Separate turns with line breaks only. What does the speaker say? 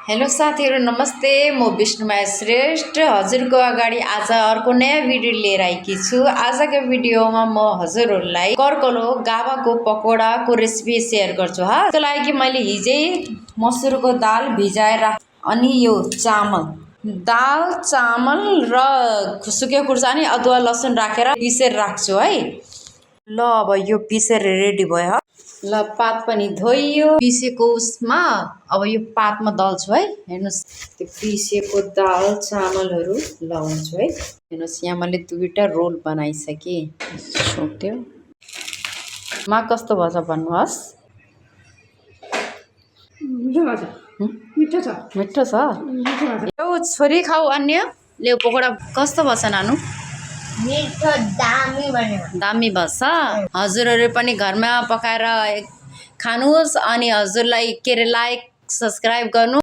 Hello साथीहरु नमस्ते म विष्णुमाया श्रेष्ठ हजुरको अगाडि आज अर्को नयाँ भिडियो लिएर आएकी छु। आजको भिडियोमा म हजुरहरुलाई कर्कलो गावाको पकोडाको रेसिपी शेयर गर्छु। त्यसको लागि मैले हिजै मसुरको दाल भिजाएर अनि यो दाल चामल र सुकेको खुर्सानी अदुवा लसुन राखेर पिसेर राख्छु है। ल अब यो पिसेर रेडी भयो। ल पात पनि धोइयो पिसेको उसमा अब यो पातमा दल्छु है। हेर्नुस् त्यो पिसेको दाल चामलहरु लाउँछु है। हेर्नुस् यहाँ मैले दुईटा रोल बनाइसके छोट्यो मा कस्तो भछ भन्नुहोस्। मिठो छ यो छोरी खाऊ अन्य ले पकोडा कस्तो भछ नानु
मिठो दामी बन्यो
दामी भछ। हजुरहरु पनि घरमा पकाएर खानुहोस् अनि हजुरलाई के रे लाइक सब्स्क्राइब गर्नु।